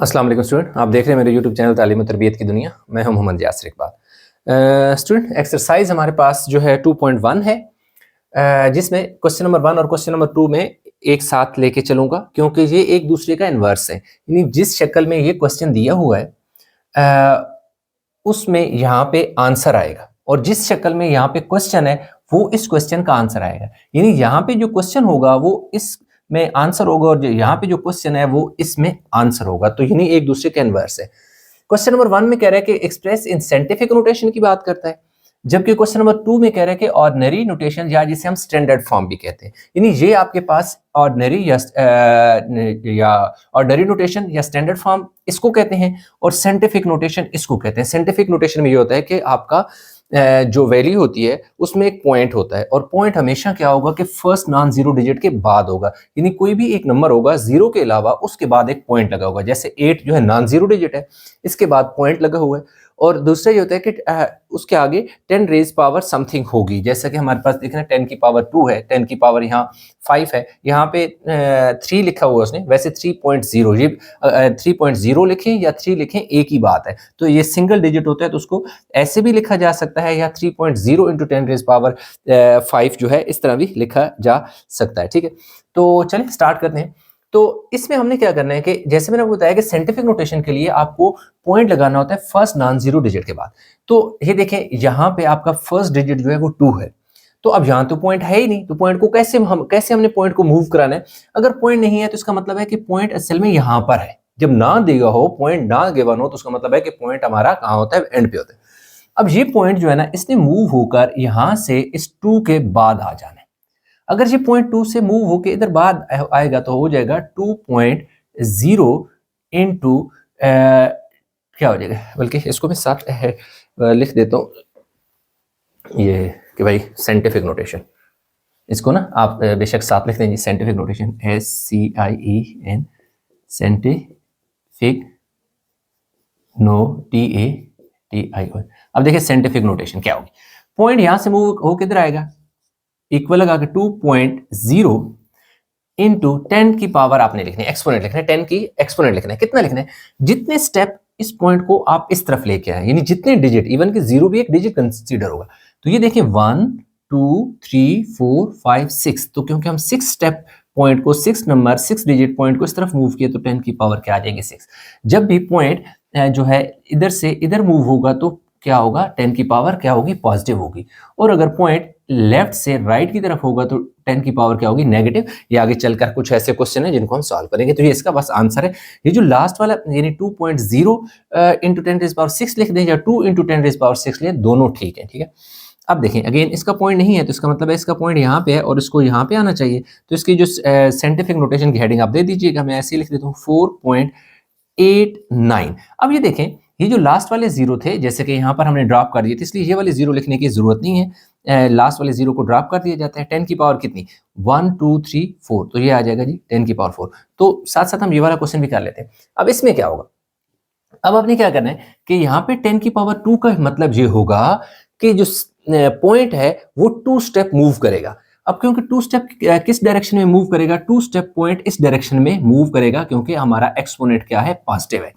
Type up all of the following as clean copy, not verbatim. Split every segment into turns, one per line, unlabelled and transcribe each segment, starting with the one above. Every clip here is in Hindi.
अस्सलाम वालेकुम स्टूडेंट, आप देख रहे हैं मेरे यूट्यूब चैनल तालीम और तरबियत की दुनिया। मैं हूं मोहम्मद यासिर इकबाल। स्टूडेंट, एक्सरसाइज हमारे पास जो है 2.1 है, जिसमें क्वेश्चन नंबर 1 और क्वेश्चन नंबर 2 में एक साथ लेके चलूंगा क्योंकि ये एक दूसरे का इन्वर्स है। यानी जिस शक्ल में ये क्वेश्चन दिया हुआ है उसमें यहाँ पे आंसर आएगा, और जिस शक्ल में यहाँ पे क्वेश्चन है वो इस क्वेश्चन का आंसर आएगा। यानी यहाँ पे जो क्वेश्चन होगा वो इस में आंसर होगा, और यहाँ पे जो क्वेश्चन है वो इसमें आंसर होगा। तो यानी एक दूसरे के इनवर्स है। क्वेश्चन नंबर 1 में कह रहा है कि एक्सप्रेस इन साइंटिफिक नोटेशन की बात करता है, जबकि क्वेश्चन नंबर 2 में कह रहा है कि ऑर्डिनरी नोटेशन, या जिसे हम स्टैंडर्ड फॉर्म भी कहते हैं। यानी ये आपके पास ऑर्डिनरी या ऑर्डिनरी नोटेशन या स्टैंडर्ड फॉर्म इसको कहते हैं, और साइंटिफिक नोटेशन इसको कहते हैं। साइंटिफिक नोटेशन में ये होता है कि आपका जो वैल्यू होती है उसमें एक पॉइंट होता है, और पॉइंट हमेशा क्या होगा कि फर्स्ट नॉन जीरो डिजिट के बाद होगा। यानी कोई भी एक नंबर होगा जीरो के अलावा, उसके बाद एक पॉइंट लगा होगा। जैसे 8 जो है नॉन जीरो डिजिट है, इसके बाद पॉइंट लगा हुआ है। और दूसरा ये होता है कि उसके आगे 10 रेज पावर समथिंग होगी। जैसा कि हमारे पास देखना 10 की पावर 2 है, 10 की पावर यहाँ 5 है, यहाँ पे 3 लिखा हुआ है उसने। वैसे 3.0, ये 3.0 लिखें या 3 लिखें एक ही बात है। तो ये सिंगल डिजिट होता है तो उसको ऐसे भी लिखा जा सकता है, या 3.0 इंटू 10 रेज पावर 5 जो है इस तरह भी लिखा जा सकता है। ठीक है, तो चलिए स्टार्ट करते हैं। तो इसमें हमने क्या करना है कि जैसे मैंने बताया कि साइंटिफिक नोटेशन के लिए आपको पॉइंट लगाना होता है फर्स्ट नॉन जीरो डिजिट के बाद। तो ये देखें, यहाँ पे आपका फर्स्ट डिजिट जो है वो 2 है। तो अब यहाँ तो पॉइंट है ही नहीं, तो पॉइंट को कैसे हमने पॉइंट को मूव कराना है। अगर पॉइंट नहीं है तो इसका मतलब है कि पॉइंट असल में यहाँ पर है। जब ना दिया हो, पॉइंट ना गिवन हो, तो उसका मतलब है कि पॉइंट हमारा कहाँ होता है, एंड पे होता है। अब ये पॉइंट जो है ना, इसने मूव होकर यहाँ से इस 2 के बाद आ जाना है। अगर ये पॉइंट 2 से मूव होके इधर बाद आएगा तो हो जाएगा 2.0 इंटू क्या हो जाएगा, बल्कि इसको मैं साथ लिख देता हूँ, ये कि भाई साइंटिफिक नोटेशन, इसको ना आप बेशक साथ लिख देंगे। Scientific notation SCIEN, scientific NOTATION। अब देखिए साइंटिफिक नोटेशन क्या होगी। पॉइंट यहां से मूव होकर इधर आएगा, इक्वल लगा के 2.0 इंटू 10 की पावर आपने लिखनी है, एक्सपोनेंट लिखना है, 10 की एक्सपोनेंट लिखना है। कितना लिखना है, जितने स्टेप इस पॉइंट को आप इस तरफ लेके आए, यानी जितने डिजिट, इवन कि 0 भी एक डिजिट कंसीडर होगा। तो ये देखिए 1 2 3 4 5 6, तो क्योंकि हम 6 स्टेप पॉइंट को, 6 नंबर 6 डिजिट पॉइंट को इस तरफ मूव किए, तो 10 की पावर क्या आ जाएगी 6। जब भी पॉइंट जो है इधर से इधर मूव होगा तो क्या होगा, 10 की पावर क्या होगी, पॉजिटिव होगी। और अगर पॉइंट लेफ्ट से राइट की तरफ होगा तो 10 की पावर क्या होगी, नेगेटिव। ये आगे चलकर कुछ ऐसे क्वेश्चन है जिनको हम सॉल्व करेंगे। तो ये इसका बस आंसर है। ये जो लास्ट वाला यानी 2.0 इंटू 10 रेज़ पावर 6 लिख दें या 2 इंटू 10 रेज़ पावर 6 लें, दोनों ठीक है। ठीक है, अब देखें अगेन इसका पॉइंट नहीं है, तो इसका मतलब है इसका पॉइंट यहाँ पे है और इसको यहाँ पे आना चाहिए। तो इसकी जो साइंटिफिक नोटेशन की हेडिंग आप दे दीजिएगा, मैं ऐसे ही लिख देता हूँ 4.89। अब ये देखें, ये जो लास्ट वाले जीरो थे, जैसे कि यहाँ पर हमने ड्रॉप कर दिए थे, इसलिए ये वाले जीरो लिखने की जरूरत नहीं है। लास्ट वाले जीरो को ड्रॉप कर दिया जाता है। 10 की पावर कितनी, 1 2 3 4, तो ये आ जाएगा जी 10 की पावर 4। तो साथ साथ हम ये वाला क्वेश्चन भी कर लेते हैं। अब इसमें क्या होगा, अब आपने क्या करना है कि यहाँ पे 10 की पावर 2 का मतलब ये होगा कि जो पॉइंट है वो 2 स्टेप मूव करेगा। अब क्योंकि 2 स्टेप किस डायरेक्शन में मूव करेगा, 2 स्टेप पॉइंट इस डायरेक्शन में मूव करेगा, क्योंकि हमारा एक्सपोनेंट क्या है, पॉजिटिव है।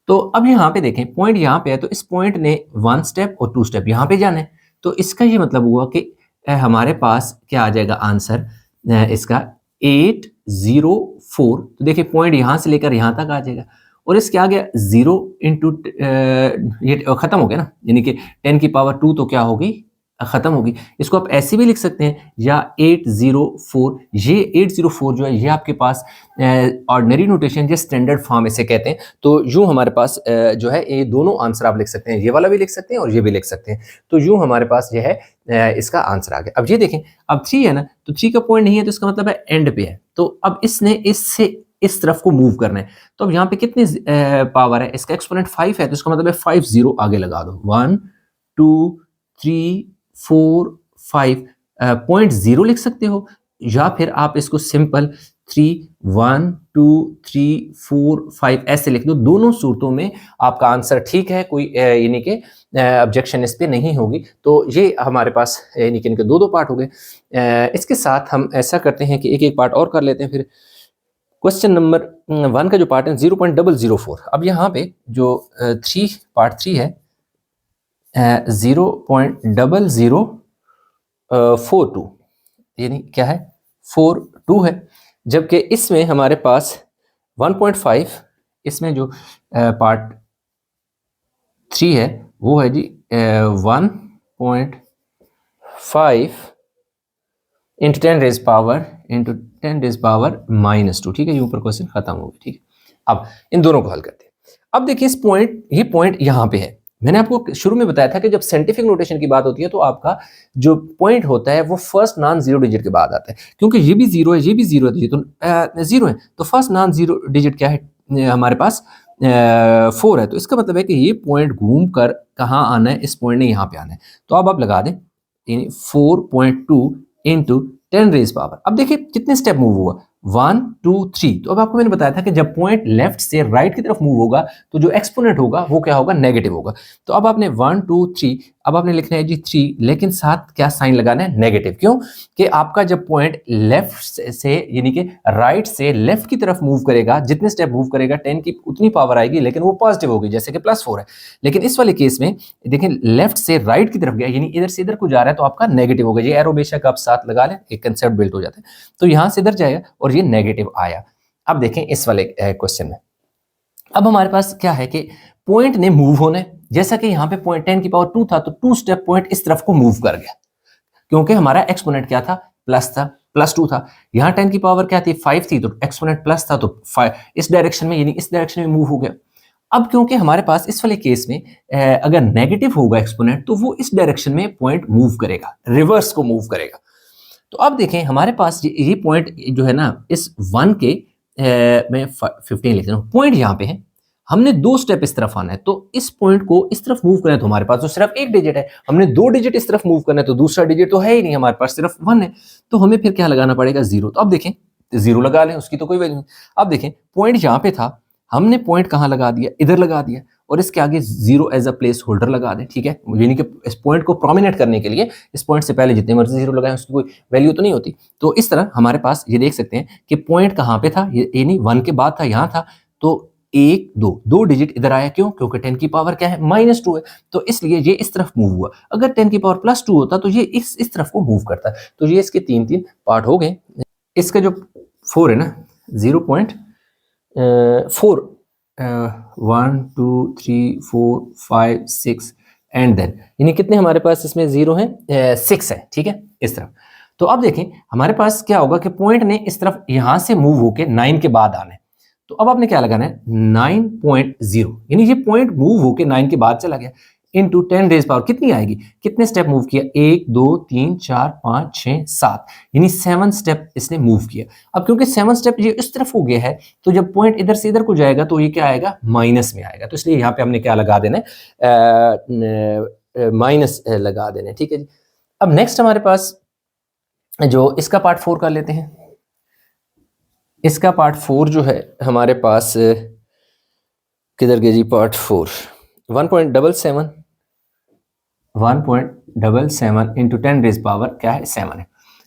तो अब यहाँ पे देखें, पॉइंट यहाँ पे है, तो इस पॉइंट ने 1 स्टेप और 2 स्टेप यहाँ पे जाना है। तो इसका ये मतलब हुआ कि हमारे पास क्या आ जाएगा आंसर इसका 804। तो देखिए पॉइंट यहाँ से लेकर यहाँ तक आ जाएगा, और इसके आगे 0 इंटू ये खत्म हो गया ना, यानी कि 10 की पावर 2 तो क्या होगी, खत्म होगी। इसको आप ऐसे भी लिख सकते हैं, या 804। ये 804 जो है ये आपके पास ऑर्डिनरी नोटेशन या स्टैंडर्ड फॉर्म इसे कहते हैं। तो यूं हमारे पास जो है ये दोनों आंसर आप लिख सकते हैं, ये वाला भी लिख सकते हैं और ये भी लिख सकते हैं। तो यूं हमारे पास ये है इसका आंसर आ गया। अब ये देखें, अब 3 है ना, तो 3 का पॉइंट नहीं है, तो इसका मतलब है एंड पे है। तो अब इसने इससे इस तरफ को मूव करना है। तो अब यहाँ पे कितनी पावर है, इसका एक्सपोनेंट 5 है, तो इसका मतलब है 5 0 आगे लगा दो। 1 2 3 4 5 0 लिख सकते हो, या फिर आप इसको सिंपल 3 1 2 3 4 5 ऐसे लिख दो। दोनों सूरतों में आपका आंसर ठीक है, कोई यानी कि ऑब्जेक्शन इस पे नहीं होगी। तो ये हमारे पास यानी कि इनके दो पार्ट हो गए। इसके साथ हम ऐसा करते हैं कि एक एक पार्ट और कर लेते हैं फिर। क्वेश्चन नंबर 1 का जो पार्ट है 0.004। अब यहाँ पे जो पार्ट 3 है 0.0042, यानी क्या है 42 है, जबकि इसमें हमारे पास 1.5, इसमें जो पार्ट 3 है वो है जी 1.5 इंटू 10 रेज पावर -2। ठीक है, ये ऊपर क्वेश्चन खत्म हो गया। ठीक है, अब इन दोनों को हल करते हैं। अब देखिए ये पॉइंट यहाँ पे है। मैंने आपको शुरू में बताया था कि जब साइंटिफिक नोटेशन की बात होती है तो आपका जो पॉइंट होता है वो फर्स्ट नॉन जीरो डिजिट के बाद आता है, क्योंकि ये भी जीरो है, ये भी जीरो है, तो जीरो है, तो फर्स्ट नॉन जीरो डिजिट क्या है हमारे पास 4 है। तो इसका मतलब है कि ये पॉइंट घूम कर कहाँ आना है, इस पॉइंट ने यहाँ पे आना है। तो अब आप लगा दें 4.2 इंटू 10 रेज पावर। अब देखिए कितने स्टेप मूव हुआ, 1 2 3। तो अब आपको मैंने बताया था कि जब पॉइंट लेफ्ट से राइट की तरफ मूव होगा तो जो एक्सपोनेंट होगा वो क्या होगा, नेगेटिव होगा। तो अब आपने 1 2 3, अब आपने लिखना है जी 3, लेकिन साथ क्या साइन लगाना है, नेगेटिव। क्यों कि आपका जब पॉइंट लेफ्ट से यानी कि राइट से लेफ्ट की तरफ मूव करेगा, जितने स्टेप मूव करेगा 10 की उतनी पावर आएगी, लेकिन वो पॉजिटिव होगी, जैसे कि +4 है। लेकिन इस वाले केस में देखिए लेफ्ट से राइट की तरफ गया, यानी इधर से इधर को जा रहा है, तो आपका नेगेटिव होगा। ये एरो बेशक आप साथ लगा लें, एक कंसेप्ट बिल्ट हो जाता है। तो यहां से इधर जाएगा और ये नेगेटिव आया। अब देखें इस वाले क्वेश्चन में, अब हमारे पास क्या है कि पॉइंट ने मूव होना है। जैसा कि यहाँ पे पॉइंट 10 की पावर 2 था, तो 2 स्टेप पॉइंट इस तरफ को मूव कर गया, क्योंकि हमारा एक्सपोनेंट क्या था, प्लस था, +2 था। यहाँ 10 की पावर क्या थी, 5 थी, तो एक्सपोनेंट प्लस था, तो 5 इस डायरेक्शन में यानी इस डायरेक्शन में मूव हो गया। अब क्योंकि हमारे पास इस वाले केस में अगर नेगेटिव होगा एक्सपोनेंट, तो वो इस डायरेक्शन में पॉइंट मूव करेगा, रिवर्स को मूव करेगा। तो अब देखें हमारे पास ये पॉइंट जो है ना, इस 1 के मैं 15 लिख रहा हूँ, पॉइंट यहाँ पे है, हमने 2 स्टेप इस तरफ आना है, तो इस पॉइंट को इस तरफ मूव करें तो हमारे पास तो सिर्फ एक डिजिट है, हमने 2 डिजिट इस तरफ मूव करना है, तो दूसरा डिजिट तो है ही नहीं, हमारे पास सिर्फ 1 है, तो हमें फिर क्या लगाना पड़ेगा, 0। तो अब देखें 0 लगा लें, उसकी तो कोई वैल्यू नहीं। अब देखें पॉइंट यहाँ पे था, हमने पॉइंट कहाँ लगा दिया, इधर लगा दिया, और इसके आगे 0 एज अ प्लेस होल्डर लगा दें। ठीक है, यानी कि इस पॉइंट को प्रोमिनेट करने के लिए इस पॉइंट से पहले जितने मर्जी 0 लगाएं उसकी कोई वैल्यू तो नहीं होती। तो इस तरह हमारे पास ये देख सकते हैं कि पॉइंट कहाँ पे था, ये यानी 1 के बाद था, यहाँ था, तो 1 2 डिजिट इधर आया। क्यों, क्योंकि 10 की पावर क्या है, -2 है, तो इसलिए ये इस तरफ मूव हुआ। अगर 10 की पावर +2 होता तो ये इस तरफ को मूव करता। तो ये इसके 3 पार्ट हो गए। इसका जो 4 है ना, 0.4 1 2 3 4 5 6 एंड देन, यानी कितने हमारे पास इसमें 0 हैं, 6 है। ठीक है, इस तरफ। तो अब देखें हमारे पास क्या होगा कि पॉइंट ने इस तरफ यहां से मूव होके 9 के बाद आना है, तो अब आपने क्या लगाना है, 9.0, यानी ये पॉइंट मूव होके 9 के बाद चला गया, इंटू 10 रेज पावर कितनी आएगी, कितने स्टेप मूव किया, 1 2 3 4 5 6 7, यानी 7 स्टेप इसने मूव किया। अब क्योंकि 7 स्टेप ये इस तरफ हो गया है, तो जब पॉइंट इधर से इधर को जाएगा तो ये क्या आएगा, माइनस में आएगा। तो इसलिए यहाँ पे हमने क्या लगा देना है, माइनस लगा देना है। ठीक है जी। अब नेक्स्ट हमारे पास जो इसका पार्ट 4 कर लेते हैं। इसका पार्ट 4 जो है हमारे पास किधर गया जी, पार्ट 4 1.77 इंटू 10 रेज पावर क्या है, 7 है।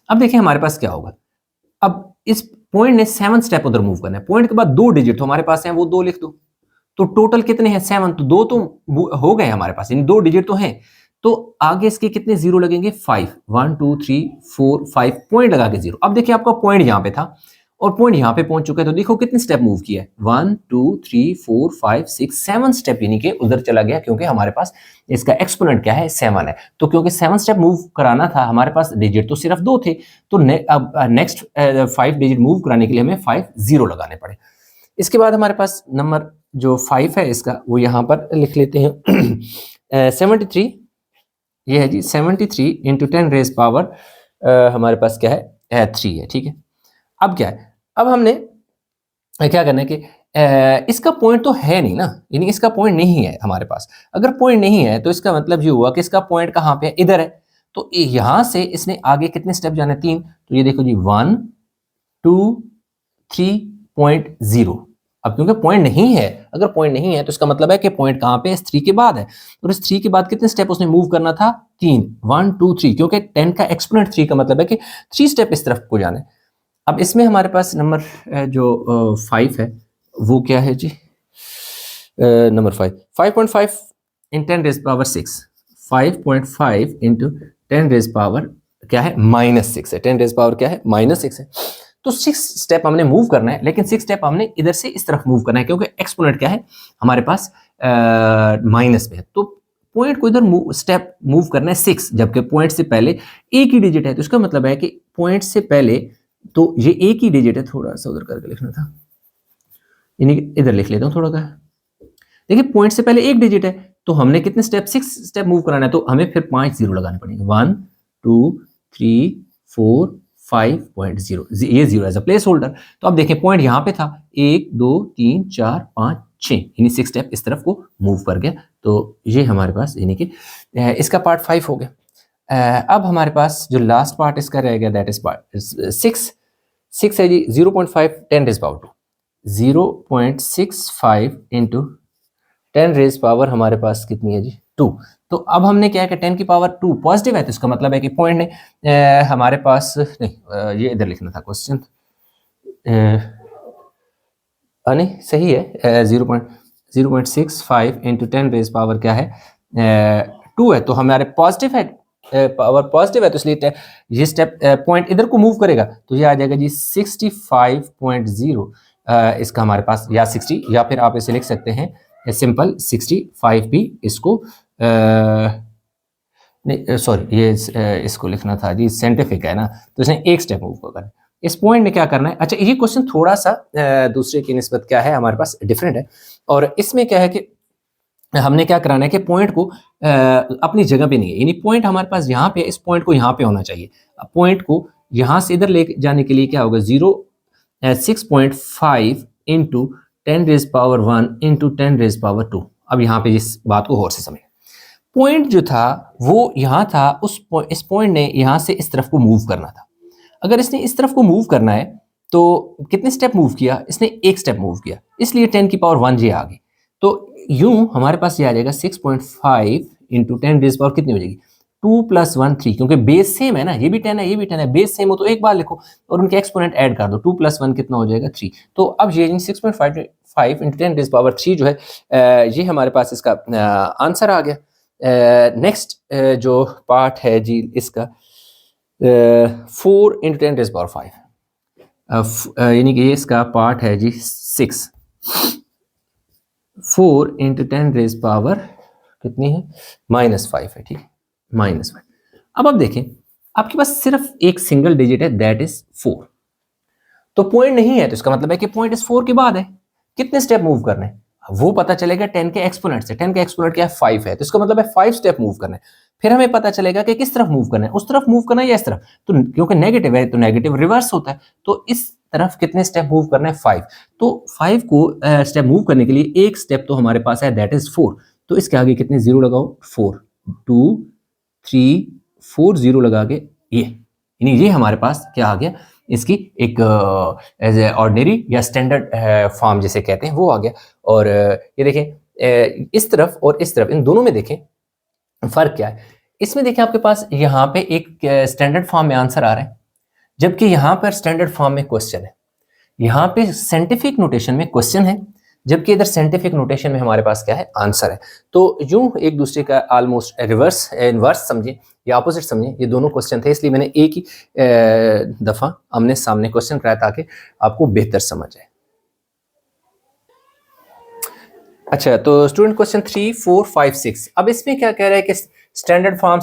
अब देखिए हमारे पास क्या होगा, अब इस पॉइंट ने 7 स्टेप उधर मूव करना है, पॉइंट के बाद 2 डिजिट तो हमारे पास हैं, वो 2 लिख दो, तो टोटल कितने हैं, 7, तो 2 तो हो गए हमारे पास, यानी 2 डिजिट तो हैं, तो आगे इसके कितने 0 लगेंगे, 5 1 2 3 4 5 पॉइंट लगा के 0। अब देखिए आपका पॉइंट यहाँ पे था और पॉइंट यहाँ पे पहुंच चुका है, तो देखो कितने स्टेप मूव किया है, 1 2 3 4 5 6 7 स्टेप, यानी कि उधर चला गया, क्योंकि हमारे पास इसका एक्सपोनेंट क्या है, 7 है। तो क्योंकि 7 स्टेप मूव कराना था, हमारे पास डिजिट तो सिर्फ 2 थे, तो अब नेक्स्ट 5 डिजिट मूव कराने के लिए हमें 5 0 लगाने पड़े। इसके बाद हमारे पास नंबर जो 5 है इसका, वो यहाँ पर लिख लेते हैं 73, ये है जी 73 इंटू 10 रेज पावर हमारे पास क्या है, 3 है। ठीक है, अब क्या है, अब हमने क्या करना है कि इसका पॉइंट तो है नहीं ना, यानी इसका पॉइंट नहीं है हमारे पास। अगर पॉइंट नहीं है तो इसका मतलब ये हुआ कि इसका पॉइंट कहाँ पे है, इधर है, तो यहां से इसने आगे कितने स्टेप जाने, 3, तो ये देखो जी 1 2 3.0। अब क्योंकि पॉइंट नहीं है, अगर पॉइंट नहीं है तो इसका मतलब है कि पॉइंट कहाँ पे है, इस 3 के बाद है, और इस 3 के बाद कितने स्टेप उसने मूव करना था, 3 1 2 3, क्योंकि 10 का एक्सपोनेंट 3 का मतलब है कि 3 स्टेप इस तरफ को जाना है। अब इसमें हमारे पास नंबर जो 5 है वो क्या है जी, number 5.5 in 10 raise power 6, 5.5 into 10 raise power क्या है -6 है, 10 रेज पावर क्या है -6 है। तो 6 स्टेप हमने मूव करना है, लेकिन 6 स्टेप हमने इधर से इस तरफ मूव करना है क्योंकि एक्सपोनेंट क्या है हमारे पास माइनस में है। तो पॉइंट को इधर स्टेप मूव करना है 6, जबकि पॉइंट से पहले एक ही डिजिट है, तो इसका मतलब है कि पॉइंट से पहले तो ये एक ही डिजिट है, थोड़ा सा उधर करके लिखना था, यानी इधर लिख लेता हूँ थोड़ा का। देखिए पॉइंट से पहले एक डिजिट है, तो हमने कितने स्टेप 6 स्टेप मूव कराना है, तो हमें फिर 5 जीरो लगाने पड़ेंगे, 1 2 3 4 5.0, ये zero as a placeholder. तो अब देखें पॉइंट यहाँ पे था 1 2 3 4 5 6, यानी 6 स्टेप इस तरफ को मूव कर गया। तो ये हमारे पास यानी कि इसका पार्ट 5 हो गया। अब हमारे पास जो लास्ट पार्ट इसका रह गया दैट इज पार्ट 6 है जी 0.5 10 raise power 2, 0.65 into 10 raise power हमारे पास कितनी है जी 2। तो अब हमने क्या है 10 की पावर 2 पॉजिटिव है, तो इसका मतलब है कि पॉइंट ने हमारे पास नहीं, ये इधर लिखना था क्वेश्चन, नहीं सही है, 0.65 इंटू 10 रेज पावर क्या है 2 है, तो हमारे पॉजिटिव है, पावर पॉजिटिव है, तो इसलिए ये स्टेप पॉइंट इधर को मूव करेगा, तो ये आ जाएगा जी 65.0, इसका हमारे पास या 60 या फिर आप इसे लिख सकते हैं सिंपल 65 भी इसको नहीं सॉरी ये इसको लिखना था जी साइंटिफिक है ना, तो इसने एक स्टेप मूव करना है। इस पॉइंट में क्या करना है, अच्छा ये क्वेश्चन थोड़ा सा दूसरे की निस्बत क्या है हमारे पास डिफरेंट है, और इसमें क्या है कि हमने क्या कराना है कि पॉइंट को अपनी जगह पे नहीं है, यानी पॉइंट हमारे पास यहाँ पे, इस पॉइंट को यहाँ पे होना चाहिए। अब पॉइंट को यहाँ से इधर ले जाने के लिए क्या होगा 6.5 into 10 raise power 1 into 10 raise power 2। अब यहाँ पे इस बात को गौर से समझें, पॉइंट जो था वो यहाँ था, इस पॉइंट ने यहाँ से इस तरफ को मूव करना था। अगर इसने इस तरफ को मूव करना है तो कितने स्टेप मूव किया, इसने एक स्टेप मूव किया, इसलिए 10 की पावर 1 ये आ गई। तो यूं हमारे पास ये आ जाएगा 6.5 इंटू 10 रेज पावर कितनी हो जाएगी 2 + 1 3, क्योंकि बेस सेम है ना, ये भी 10 है ये भी 10 है, बेस सेम हो तो एक बार लिखो और उनके एक्सपोनेंट ऐड कर दो, 2 + 1 कितना हो जाएगा 3। तो अब ये 6.5 इंटू 10 रेज पावर 3 जो है ये हमारे पास इसका आंसर आ गया। नेक्स्ट जो पार्ट है जी इसका 4 इंटू 10 रेज पावर 5, यानी कि ये इसका पार्ट है जी 6, 4 इंटू 10 रेज पावर कितनी है -5 है, ठीक है -5। अब आप देखें आपके पास सिर्फ एक सिंगल डिजिट है दैट इज 4, तो पॉइंट नहीं है, तो इसका मतलब है कि पॉइंट इस 4 के बाद है। कितने स्टेप मूव करने हैं वो पता चलेगा 10 के एक्सपोनेंट से, 10 का एक्सपोनेंट क्या है 5 है, तो इसका मतलब है 5 स्टेप मूव करने हैं। फिर हमें पता चलेगा कि किस तरफ मूव करना है, उस तरफ मूव करना है या इस तरफ, तो क्योंकि नेगेटिव है तो नेगेटिव रिवर्स होता है, तो इस तरफ कितने स्टेप मूव करना है 5। तो 5 को स्टेप मूव करने के लिए एक स्टेप तो हमारे पास है दैट इज 4, तो इसके आगे कितने जीरो लगाओ 4 2 3 4 जीरो लगा के यानी ये हमारे पास क्या आ गया, इसकी एक एज ए ऑर्डिनरी या स्टैंडर्ड फॉर्म जिसे कहते हैं वो आ गया। और ये देखें इस तरफ और इस तरफ इन दोनों में देखें फर्क क्या है, इसमें देखें आपके पास यहाँ पे एक स्टैंडर्ड फॉर्म में आंसर आ रहा है, जबकि यहाँ पर स्टैंडर्ड फॉर्म में क्वेश्चन है, यहाँ पे साइंटिफिक नोटेशन में क्वेश्चन है, जबकि इधर साइंटिफिक नोटेशन में हमारे पास क्या है आंसर है। तो यूं एक दूसरे का ऑलमोस्ट रिवर्स इनवर्स समझे या ऑपोजिट समझे, ये दोनों क्वेश्चन थे, इसलिए मैंने एक ही दफा आमने सामने क्वेश्चन कराया ताकि आपको बेहतर समझ आए। अच्छा तो स्टूडेंट क्वेश्चन 3 4 5 6, अब इसमें क्या कह रहा है कि standard form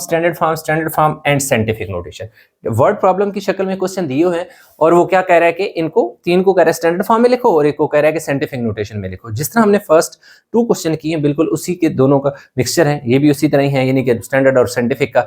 and scientific notation word problem की शक्ल में क्वेश्चन दिए हुए हैं, और वो क्या कह रहा है कि इनको तीन को कह रहा है स्टैंडर्ड फॉर्म में लिखो और एक को कह रहा है कि साइंटिफिक नोटेशन में लिखो। जिस तरह हमने फर्स्ट 2 क्वेश्चन किए हैं बिल्कुल उसी के दोनों का मिक्सचर है, ये भी उसी तरह ही है, यानी कि स्टैंडर्ड और साइंटिफिक का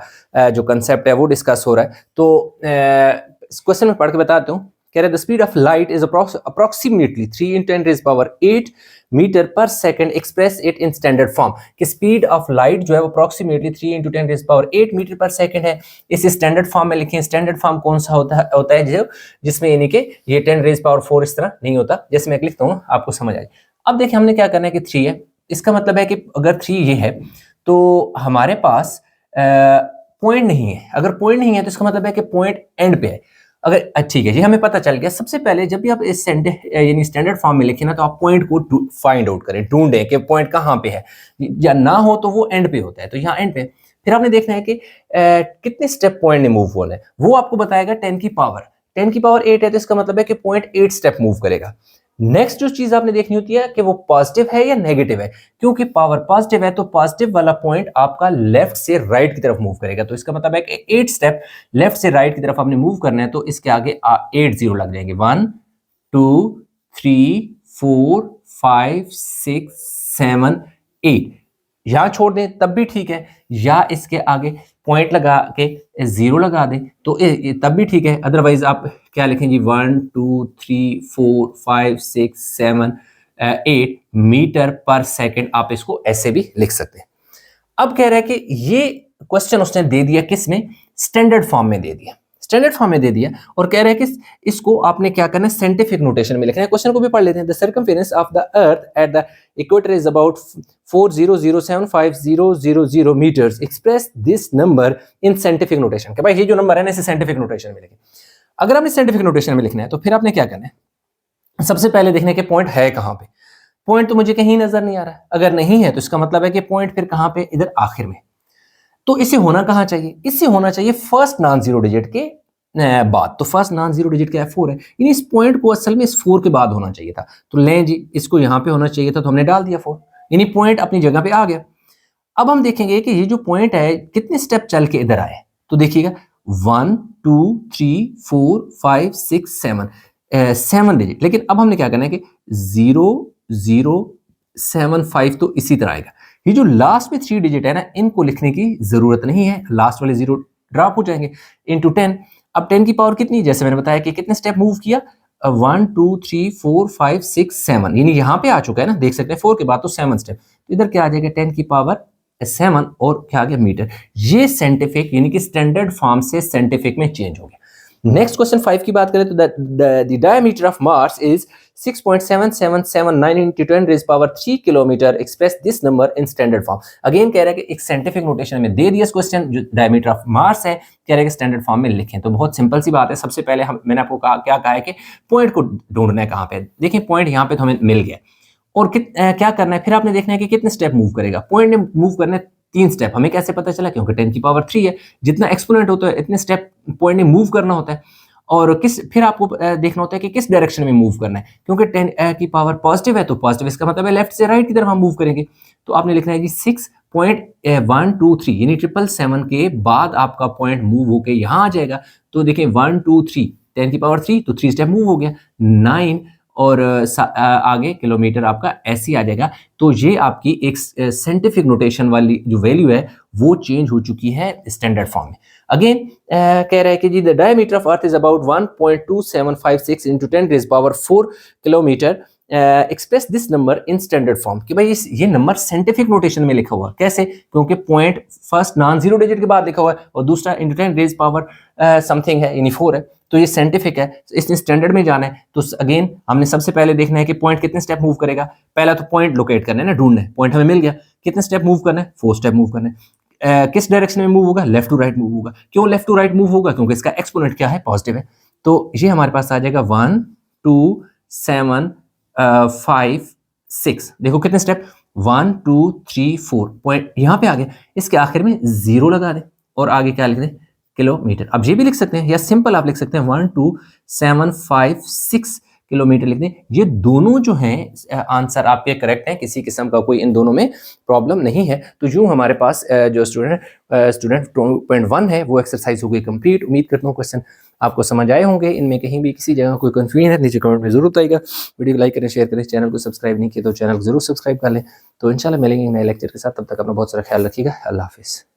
जो कंसेप्ट है वो डिस्कस हो रहा है। तो इस क्वेश्चन में पढ़ के बताता हूँ, कह रहे हैं the speed of light is approximately 3 × 10 raised power 8 metre per second, express it in standard form. कि स्पीड ऑफ लाइट जो है वो approximately 3 × 10 raised power 8 metre per second है, इसे स्टैंडर्ड फॉर्म में लिखें। स्टैंडर्ड फॉर्म कौन सा होता है जो जिसमें यानी कि ये 10 raised power 4 इस तरह नहीं होता, जैसे मैं लिखता हूँ आपको समझ आए। अब देखिए हमने क्या करना है कि 3 है, इसका मतलब है कि अगर 3 ये है तो हमारे पास पॉइंट नहीं है, अगर पॉइंट नहीं है तो इसका मतलब है कि पॉइंट एंड पे है। अगर ठीक है, ये हमें पता चल गया। सबसे पहले जब भी आप इस यानी स्टैंडर्ड फॉर्म में लिखें ना, तो आप पॉइंट को फाइंड आउट करें, ढूंढें कि पॉइंट कहाँ पे है, या ना हो तो वो एंड पे होता है, तो यहाँ एंड पे। फिर आपने देखना है कि कितने स्टेप पॉइंट ने मूव होना है, वो आपको बताएगा 10 की पावर 8 है, तो इसका मतलब है कि पॉइंट 8 स्टेप मूव करेगा। नेक्स्ट जो चीज आपने देखनी होती है कि वो पॉजिटिव है या नेगेटिव है, क्योंकि पावर पॉजिटिव है तो पॉजिटिव वाला पॉइंट आपका लेफ्ट से राइट की तरफ मूव करेगा, तो इसका मतलब है कि 8 स्टेप लेफ्ट से राइट की तरफ आपने मूव करना है, तो इसके आगे 8 जीरो लग जाएंगे। 1 2 3 4 5 6 7 8। यहां छोड़ दें तब भी ठीक है, या इसके आगे पॉइंट लगा के जीरो लगा दें तो तब भी ठीक है। अदरवाइज आप क्या लिखेंगे, 1 2 3 4 5 6 7 8 मीटर पर सेकेंड, आप इसको ऐसे भी लिख सकते हैं। अब कह रहा है कि ये क्वेश्चन उसने दे दिया किस में, स्टैंडर्ड फॉर्म में दे दिया, स्टैंडर्ड फॉर्म में दे दिया, और कह रहा है कि इसको आपने क्या करना है, साइंटिफिक नोटेशन में लिखना है। क्वेश्चन को भी पढ़ लेते हैं। The circumference of the earth at the equator is about 4007500 metres, express this number in scientific notation. कि भाई ये जो नंबर है ना, इसे साइंटिफिक नोटेशन में लिखें। अगर आपने साइंटिफिक नोटेशन में लिखना है तो फिर आपने क्या करना है, सबसे पहले देखने के पॉइंट है कहां पे। पॉइंट तो मुझे कहीं नजर नहीं आ रहा है, अगर नहीं है तो इसका मतलब है कि पॉइंट फिर कहां पे, इधर आखिर में। तो इसे होना कहां चाहिए, इससे होना चाहिए फर्स्ट नॉन जीरो डिजिट के बाद। तो फर्स्ट नॉन जीरो डिजिट क्या है, 4 है, यानी इस पॉइंट को असल में इस 4 के बाद होना चाहिए था। तो लें जी, इसको यहां पे होना चाहिए था, तो हमने डाल दिया 4, यानी पॉइंट अपनी जगह पे आ गया। अब हम देखेंगे कि ये जो पॉइंट है कितने स्टेप चल के इधर आए, तो देखिएगा 1 2 3 4 5 6 7 7 डिजिट। लेकिन अब हमने क्या करना है कि 0 0 7 5 तो इसी तरह आएगा। ये जो लास्ट में 3 डिजिट है ना, इनको लिखने की जरूरत नहीं है, लास्ट वाले 0 ड्रॉप हो जाएंगे। इनटू 10, अब 10 की पावर कितनी, जैसे मैंने बताया कि कितने स्टेप मूव किया, 1 2 3 4 5 6 7, यानी यहां पे आ चुका है ना, देख सकते हैं 4 के बाद तो 7 स्टेप। तो इधर क्या आ जाएगा, 10 की पावर 7 और क्या आ गया, मीटर। ये साइंटिफिक यानी कि स्टैंडर्ड फॉर्म से साइंटिफिक में चेंज हो गया। नेक्स्ट क्वेश्चन 5 की बात करें तो the diameter of Mars is 6.7779 into 10 raised power 3 kilometre, express this number in standard form. Again कह रहा है कि एक साइंटिफिक नोटेशन में दे दिया इस क्वेश्चन, जो डायमीटर ऑफ मार्स है, कह रहा है कि स्टैंडर्ड फॉर्म में लिखें। तो बहुत सिंपल सी बात है। सबसे पहले मैंने आपको क्या कहा है कि पॉइंट को ढूंढना है कहां पे। देखिए पॉइंट यहाँ पे तो हमें मिल गया, और क्या करना है, फिर आपने देखना है कि कितने स्टेप मूव करेगा। पॉइंट ने मूव करने 3 स्टेप। हमें कैसे पता चला, क्योंकि 10 की पावर 3 है, जितना एक्सपोनेंट होता है इतने स्टेप पॉइंट ने मूव करना होता है। और फिर आपको देखना होता है कि किस डायरेक्शन में मूव करना है, क्योंकि 10 की पावर पॉजिटिव है, तो पॉजिटिव इसका मतलब है लेफ्ट से राइट की तरफ हम मूव करेंगे। तो आपने लिखना है जी 6.123, यानी 777 के बाद आपका पॉइंट मूव होके यहाँ आ जाएगा। तो देखिए 1 2 3, 10 की पावर 3, तो 3 स्टेप मूव हो गया, 9 और आगे किलोमीटर आपका ऐसे आ जाएगा। तो ये आपकी एक साइंटिफिक नोटेशन वाली जो वैल्यू है वो चेंज हो चुकी है स्टैंडर्ड फॉर्म में। अगेन कह रहा है कि जी the diameter of earth is about 1.2756 into 10 raised power 4 kilometre, express this number in standard form. कि भाई ये नंबर साइंटिफिक नोटेशन में लिखा हुआ, कैसे, क्योंकि point first non zero digit के बाद लिखा हुआ है, और दूसरा इंटू 10 रेज पावर समथिंग है, यानी 4 है, तो ये साइंटिफिक है, इसने स्टैंडर्ड में जाना है। तो अगेन हमने सबसे पहले देखना है कि पॉइंट कितने स्टेप मूव करेगा। पहला तो पॉइंट लोकेट करना है ना, ढूंढना है। पॉइंट हमें मिल गया, कितने स्टेप मूव करना है, 4 स्टेप मूव करना है। किस डायरेक्शन में मूव होगा, लेफ्ट टू राइट मूव होगा। क्यों लेफ्ट टू राइट मूव होगा, क्योंकि इसका एक्सपोनेंट क्या है, पॉजिटिव है। तो ये हमारे पास आ जाएगा 1 2 7 5 6। देखो कितने स्टेप, 1 2 3 4, पॉइंट यहाँ पे आ गया, इसके आखिर में 0 लगा दे, और आगे क्या लिख दें, किलोमीटर। अब ये भी लिख सकते हैं, या सिंपल आप लिख सकते हैं 1 2 7 5 6 किलोमीटर लिख दें। ये दोनों जो हैं आंसर आपके करेक्ट हैं, किसी किस्म का कोई इन दोनों में प्रॉब्लम नहीं है। तो यूं हमारे पास जो स्टूडेंट 2.1 है वो एक्सरसाइज हो गई कंप्लीट। उम्मीद करता हूँ क्वेश्चन आपको समझ आए होंगे। इनमें कहीं भी किसी जगह कोई कंफ्यूजन है नीचे कमेंट में जरूर बताइएगा। वीडियो को लाइक करें, शेयर करें, चैनल को सब्सक्राइब नहीं किया तो चैनल को जरूर सब्सक्राइब कर लें। तो इंशाल्लाह मिलेंगे नए लेक्चर के साथ, तब तक अपना बहुत सारा ख्याल रखिएगा। अल्लाह हाफिज़।